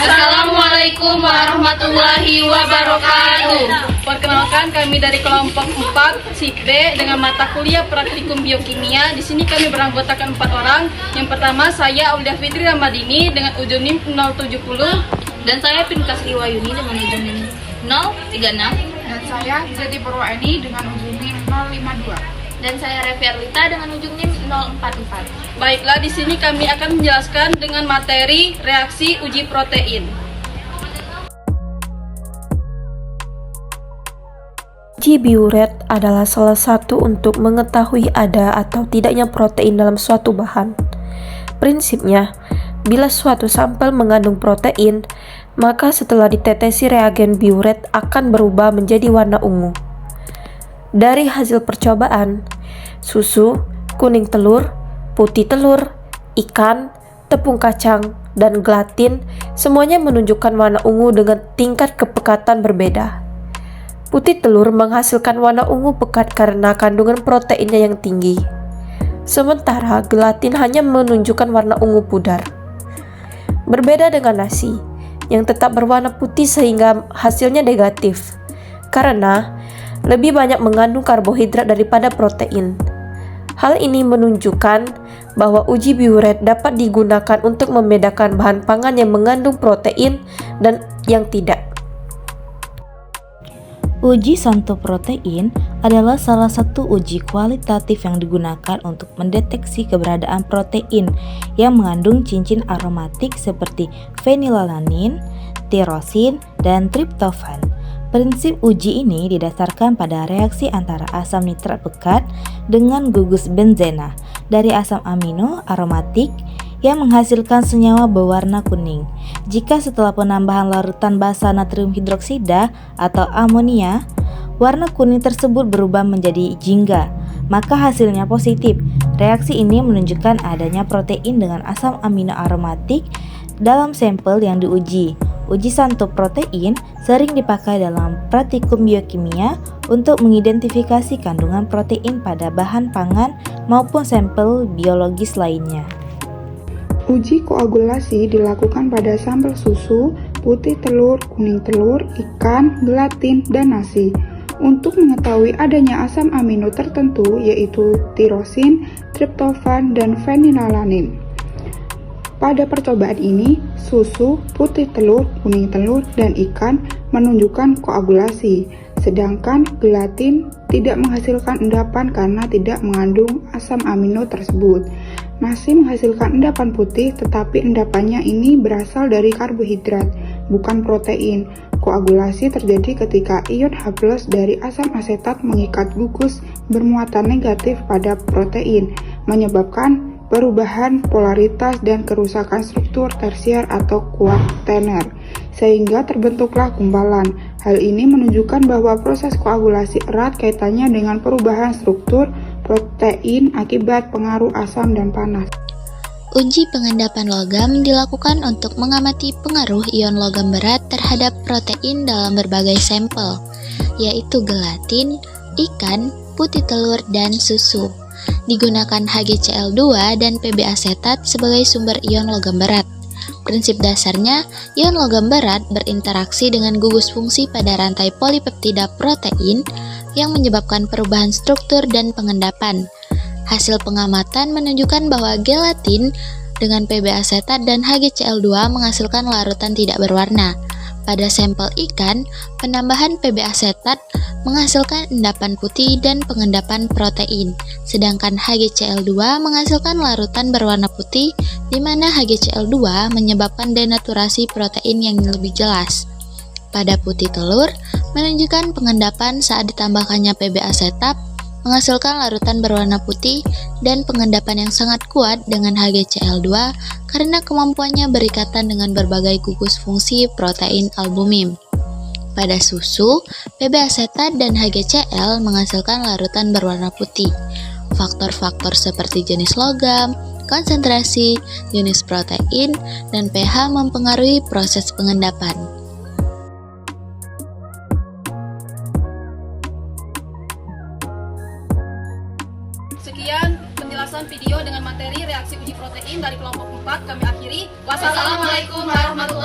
Assalamualaikum warahmatullahi wabarakatuh. Perkenalkan, kami dari kelompok 4 SIP B dengan mata kuliah praktikum biokimia. Di sini kami beranggotakan 4 orang. Yang pertama saya Aulia Fitri Ramadini dengan ujung NIM 070. Dan saya Pinkas Iwayuni dengan ujung NIM 036. Dan saya Zeti Purwaeni dengan ujung NIM 052. Dan saya Revi Arlita dengan ujung NIM 044. Baiklah, di sini kami akan menjelaskan dengan materi reaksi uji protein. Uji biuret adalah salah satu untuk mengetahui ada atau tidaknya protein dalam suatu bahan. Prinsipnya, bila suatu sampel mengandung protein, maka setelah ditetesi reagen biuret akan berubah menjadi warna ungu. Dari hasil percobaan, susu, kuning telur, putih telur, ikan, tepung kacang, dan gelatin semuanya menunjukkan warna ungu dengan tingkat kepekatan berbeda. Putih telur menghasilkan warna ungu pekat karena kandungan proteinnya yang tinggi. Sementara gelatin hanya menunjukkan warna ungu pudar. Berbeda dengan nasi, yang tetap berwarna putih sehingga hasilnya negatif, karena lebih banyak mengandung karbohidrat daripada protein. Hal ini menunjukkan bahwa uji biuret dapat digunakan untuk membedakan bahan pangan yang mengandung protein dan yang tidak. Uji santoprotein adalah salah satu uji kualitatif yang digunakan untuk mendeteksi keberadaan protein yang mengandung cincin aromatik seperti fenilalanin, tirosin, dan triptofan. Prinsip uji ini didasarkan pada reaksi antara asam nitrat pekat dengan gugus benzena dari asam amino aromatik yang menghasilkan senyawa berwarna kuning. Jika setelah penambahan larutan basa natrium hidroksida atau amonia, warna kuning tersebut berubah menjadi jingga, maka hasilnya positif. Reaksi ini menunjukkan adanya protein dengan asam amino aromatik dalam sampel yang diuji. Uji santoprotein sering dipakai dalam praktikum biokimia untuk mengidentifikasi kandungan protein pada bahan pangan maupun sampel biologis lainnya. Uji koagulasi dilakukan pada sampel susu, putih telur, kuning telur, ikan, gelatin, dan nasi untuk mengetahui adanya asam amino tertentu yaitu tirosin, triptofan, dan fenilalanin. Pada percobaan ini, susu, putih telur, kuning telur, dan ikan menunjukkan koagulasi, sedangkan gelatin tidak menghasilkan endapan karena tidak mengandung asam amino tersebut. Nasi menghasilkan endapan putih, tetapi endapannya ini berasal dari karbohidrat, bukan protein. Koagulasi terjadi ketika ion H+ dari asam asetat mengikat gugus bermuatan negatif pada protein, menyebabkan perubahan polaritas dan kerusakan struktur tersier atau kuaterner, sehingga terbentuklah gumpalan. Hal ini menunjukkan bahwa proses koagulasi erat kaitannya dengan perubahan struktur protein akibat pengaruh asam dan panas. Uji pengendapan logam dilakukan untuk mengamati pengaruh ion logam berat terhadap protein dalam berbagai sampel, yaitu gelatin, ikan, putih telur, dan susu. Digunakan HgCl2 dan Pb asetat sebagai sumber ion logam berat. Prinsip dasarnya, ion logam berat berinteraksi dengan gugus fungsi pada rantai polipeptida protein yang menyebabkan perubahan struktur dan pengendapan. Hasil pengamatan menunjukkan bahwa gelatin dengan Pb asetat dan HgCl2 menghasilkan larutan tidak berwarna. Pada sampel ikan, penambahan Pb asetat menghasilkan endapan putih dan pengendapan protein, sedangkan HgCl2 menghasilkan larutan berwarna putih, di mana HgCl2 menyebabkan denaturasi protein yang lebih jelas. Pada putih telur, menunjukkan pengendapan saat ditambahkannya Pb asetat, menghasilkan larutan berwarna putih dan pengendapan yang sangat kuat dengan HgCl2 karena kemampuannya berikatan dengan berbagai gugus fungsi protein albumin. Pada susu, Pb asetat dan HgCl menghasilkan larutan berwarna putih. Faktor-faktor seperti jenis logam, konsentrasi, jenis protein, dan pH mempengaruhi proses pengendapan. Sekian penjelasan video dengan materi reaksi uji protein dari kelompok 4 kami akhiri. Wassalamualaikum warahmatullahi wabarakatuh.